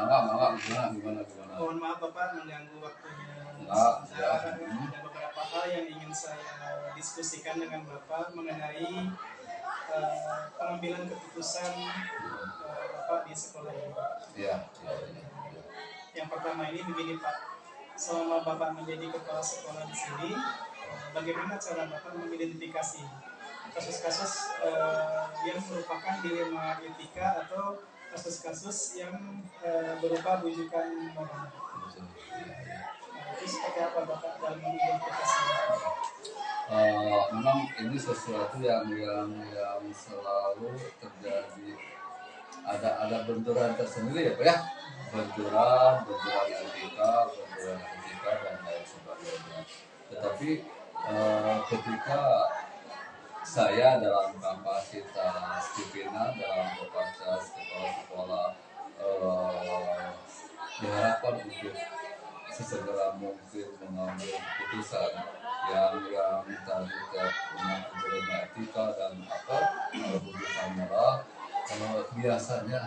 Gimana? Mohon maaf Bapak mengganggu waktunya. Ya. Ada beberapa hal yang ingin saya diskusikan dengan Bapak mengenai pengambilan keputusan Bapak di sekolah ini. Ya. Yang pertama ini begini Pak, selama Bapak menjadi kepala sekolah di sini, bagaimana cara Bapak mengidentifikasi kasus-kasus yang merupakan dilema etika atau kasus-kasus yang berupa bujukan moral? Itu seperti apa Bapak dalam mengidentifikasi? Memang ini sesuatu yang selalu terjadi. Ada benturan tersendiri ya Pak ya, benturan etika dan lain sebagainya. Tetapi ketika saya dalam kapasitas pimpinan, dalam kapasitas kepala sekolah diharapkan untuk sesegera mungkin mengambil keputusan yang tadi terkait dilema etika dan bujukan moral. Biasanya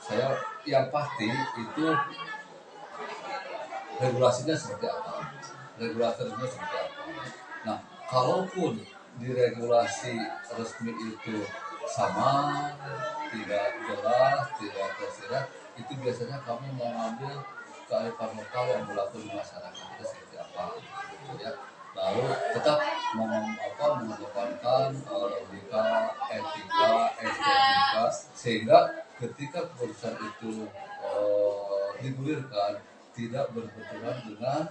saya yang pasti itu regulasinya seperti apa, regulatornya seperti apa. Nah, kalaupun di regulasi resmi itu sama, tidak jelas, tidak tersirat, itu biasanya kami mengambil kearifan lokal yang berlaku di masyarakat kita seperti apa, gitu ya. Lalu tetap mengedepankan logika, etika, estetika, sehingga ketika keputusan itu digulirkan tidak berbenturan dengan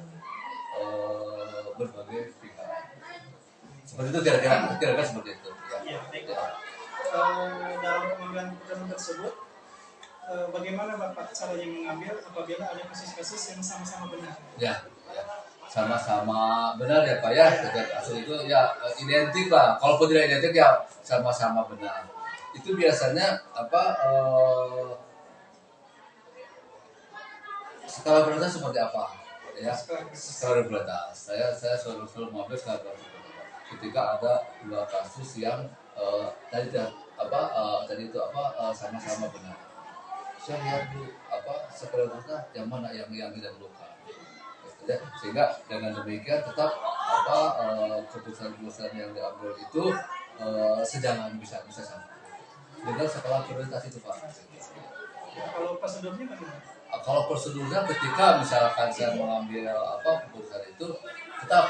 berbagai pihak. Seperti itu kira-kira seperti itu. Ya, baik. Dalam pengambilan keputusan tersebut, bagaimana Bapak caranya mengambil apabila ada kasus-kasus yang sama-sama benar? Ya. Sama-sama benar ya Pak ya, kasus itu ya identik lah. Kalaupun tidak identik ya sama-sama benar. Itu biasanya skala prioritas seperti apa? Ya, skala prioritas. Saya selalu mengambil skala prioritas. Ketika ada dua kasus yang sama-sama benar. Saya lihat dulu skala prioritas yang mana yang didahulukan. Ya, sehingga dengan demikian tetap keputusan-keputusan yang diambil itu sejalan bisa sama dengan skala prioritas itu Pak. Kalau prosedurnya bagaimana? Kalau prosedurnya ketika misalkan saya mengambil keputusan itu tetap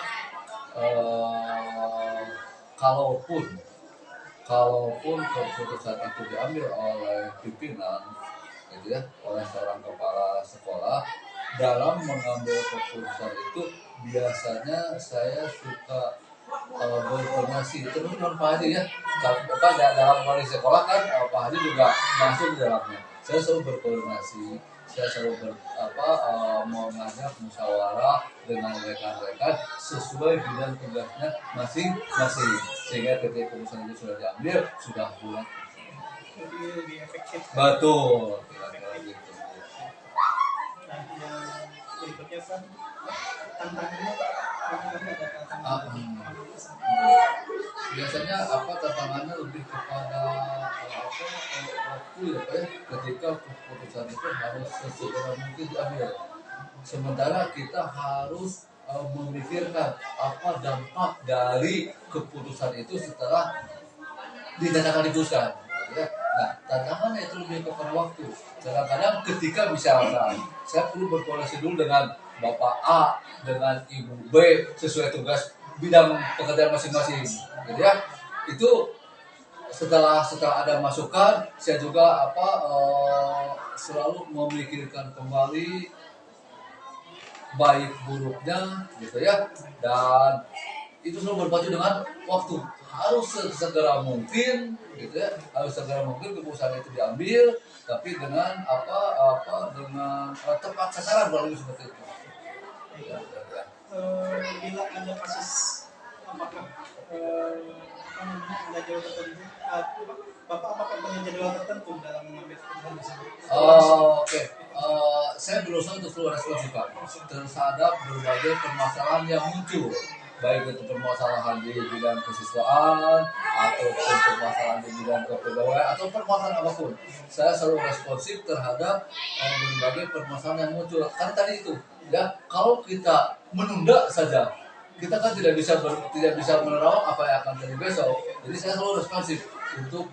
kalaupun keputusan itu diambil oleh pimpinan gitu ya, oleh seorang kepala sekolah, dalam mengambil keputusan itu biasanya saya suka berkoordinasi terus dengan Pak Hadi ya. Dalam koalisi sekolah kan Pak Hadi juga masuk di dalamnya. Saya selalu berkoordinasi, saya selalu mengajak musyawarah dengan rekan-rekan sesuai bidang tugasnya masing-masing, sehingga ketika keputusan itu sudah diambil sudah bulat. Lebih efektif. Betul, kira-kira gitu. Nah, yang berikutnya Pak, tantangannya biasanya tantangannya lebih kepada waktu ya Pak ya, ketika keputusan itu harus sesegera mungkin diambil. Sementara kita harus memikirkan apa dampak dari keputusan itu setelah diputuskan. Ya. Nah, tantangannya itu lebih kepada waktu. Kadang-kadang ketika misalkan saya perlu berkoordinasi dulu dengan Bapak A, dengan Ibu B sesuai tugas bidang pekerjaan masing-masing. Jadi ya, itu setelah ada masukan, saya juga selalu memikirkan kembali baik buruknya gitu ya, dan itu selalu berpacu dengan waktu. Harus segera mungkin gitu ya, keputusan itu diambil, tapi dengan dengan tepat sasaran, kalau seperti itu. Bila ada kasus apakah ada jadwal tertentu, Bapak apakah punya jadwal tertentu dalam mengambil keputusan tersebut? Oke. Saya berusaha untuk selalu responsif terhadap berbagai permasalahan yang muncul, baik itu permasalahan di bidang kesiswaan ataupun permasalahan di bidang kepegawaian atau permasalahan apapun, saya selalu responsif terhadap berbagai permasalahan yang muncul. Kan tadi itu ya, kalau kita menunda saja, kita kan tidak bisa menerawang apa yang akan terjadi besok. Jadi saya selalu responsif untuk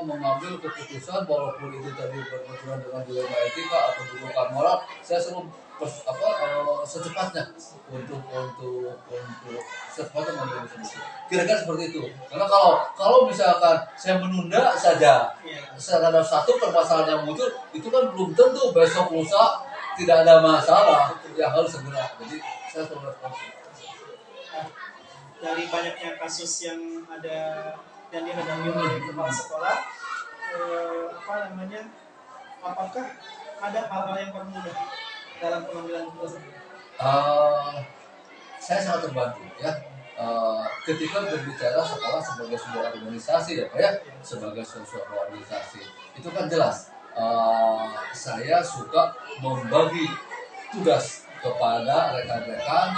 mengambil keputusan, walaupun itu tadi berbenturan dengan dilema etika atau bukan moral. Saya selalu secepatnya untuk secepatnya mengambil keputusan. Kira-kira seperti itu. Karena kalau misalkan saya menunda saja terhadap satu permasalahan yang muncul, itu kan belum tentu besok lusa tidak ada masalah. Ya harus segera. Jadi saya selalu responsif. Dari banyaknya kasus yang ada dan dihadapi oleh kepala sekolah, apakah ada hal-hal yang permudah dalam pengambilan keputusan? Saya sangat terbantu ya. Ketika berbicara sekolah sebagai sebuah organisasi ya Pak ya, sebagai sebuah organisasi itu kan jelas. Saya suka membagi tugas kepada rekan-rekan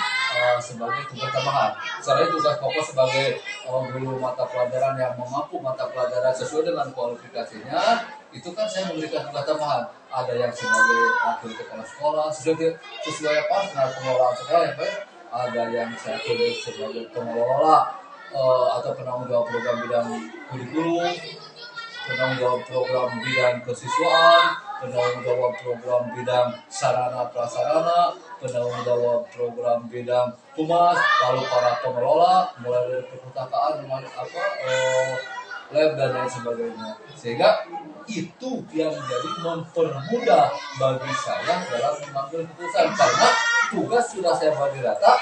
sebagai tugas tambahan. Saya tugas pokok sebagai guru mata pelajaran yang mengampu mata pelajaran sesuai dengan kualifikasinya, itu kan saya memberikan tugas tambahan. Ada yang sebagai wakil kepala sekolah sesuai dengan pengelolaan sekolah ya Pak. Ada yang saya tulis sebagai pengelola atau penanggung jawab program bidang kurikulum, penanggung jawab program bidang kesiswaan, penanggung jawab program bidang sarana prasarana, penanggung jawab program bidang humas, lalu para pengelola mulai dari perpustakaan, lab dan lain sebagainya. Sehingga itu yang menjadi mempermudah bagi saya dalam mengambil keputusan, karena tugas sudah saya bagi rata,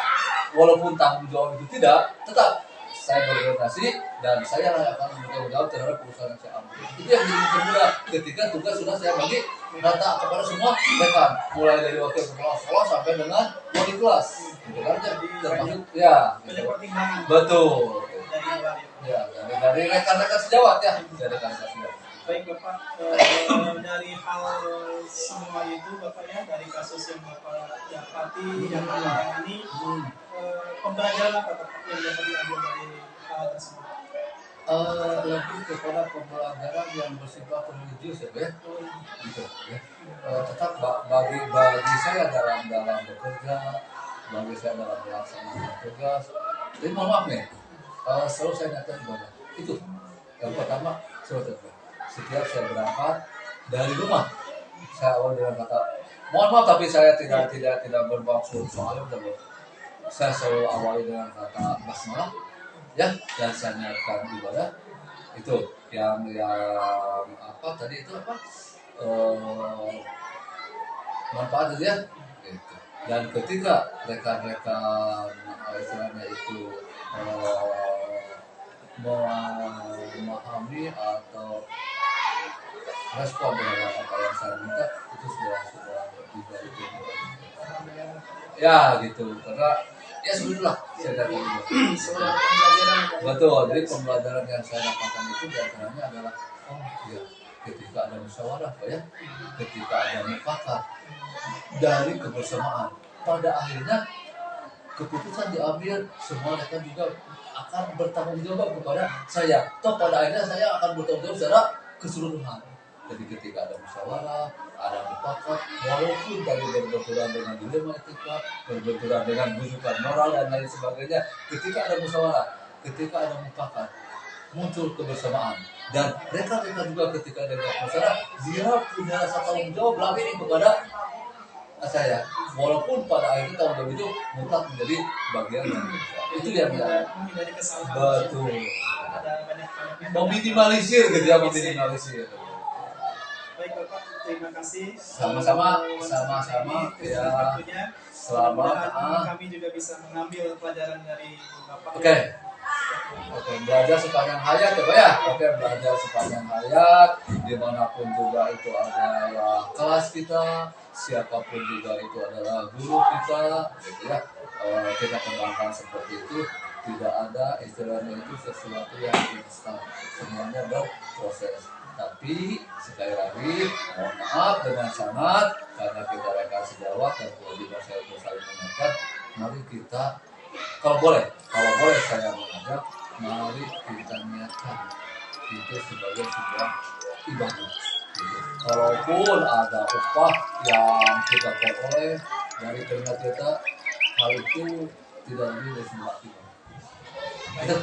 walaupun tanggung jawab itu tidak, tetap saya berorientasi dan saya akan bertanggung jawab terhadap perusahaan yang saya ambil. Itu yang jadi mempermudah ketika tugas sudah saya bagi rata kepada semua rekan, mulai dari wakil kepala sekolah sampai dengan wali kelas. Gitu kan, termasuk ya. Gitu. Betul. Ya, dari rekan-rekan sejawat ya, dari rekan-rekan sejawat. Baik Bapak, dari hal semua itu Bapak ya, dari kasus yang Bapak dapati yang Bapak ini, pembelajaran apa Bapak yang dapat diambil dari hal tersebut? Lebih kepada pembelajaran yang bersifat religius ya, gitu ya. Tetap bagi saya dalam bekerja, bagi saya dalam melaksanakan tugas. Jadi mohon maaf nih, selalu saya ingatkan ibadah. Itu yang pertama, setiap saya berangkat dari rumah, saya awal dengan kata mohon maaf tapi saya tidak bermaksud soalnya saya selalu awali dengan kata basmalah ya, dan saya niatkan ibadah. Itu yang apa tadi itu apa manfaat itu ya gitu. Dan ketika rekan-rekan istilahnya itu memahami atau respon dengan apa yang saya minta, itu sudah juga itu ya gitu, karena ya sebetulnya saya dapat Pembelajaran. betul. Jadi pembelajaran yang saya dapatkan itu diantaranya adalah ya, ketika ada musyawarah Pak ya, ketika ada mufakat dari kebersamaan, pada akhirnya keputusan diambil, semua rekan juga akan bertanggung jawab kepada saya. Toh pada akhirnya saya akan bertanggung jawab secara keseluruhan. Jadi ketika ada musyawarah, ada mufakat, walaupun tadi berbenturan dengan dilema etika, berbenturan dengan bujukan moral dan lain sebagainya, ketika ada musyawarah, ketika ada mufakat, muncul kebersamaan. Dan rekan-rekan juga ketika ada musyawarah, dia punya rasa tanggung jawab lebih kepada saya, walaupun pada akhirnya tanggung jawab itu mutlak menjadi bagian dari itu yang menghindari kesalahan. betul. Ada banyak Meminimalisir gitu ya, meminimalisir. Baik Bapak, terima kasih. Sama-sama ya. Selamat. Kami juga bisa mengambil pelajaran dari Bapak. Oke, belajar sepanjang hayat ya Pak ya. Oke, belajar sepanjang hayat, dimanapun juga itu adalah kelas kita, siapapun juga itu adalah guru kita, gitu ya. Kita kembangkan seperti itu. Tidak ada istilahnya itu sesuatu yang instan, semuanya berproses. Tapi sekali lagi mohon maaf dengan sangat, karena kita rekan sejawat dan kewajiban saya untuk saling mengingatkan. Mari kita, kalau boleh saya mengajak mari kita niatkan itu sebagai sebuah ibadah. Gitu. Kalaupun ada upah yang kita peroleh dari keringat kita, hal itu tidak lebih dari sebuah ibadah.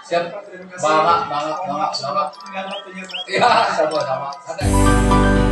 Siap, Pak, terima kasih. banget. Mohon maaf, nggak waktunya, Pak. Iya, sama-sama. Santai.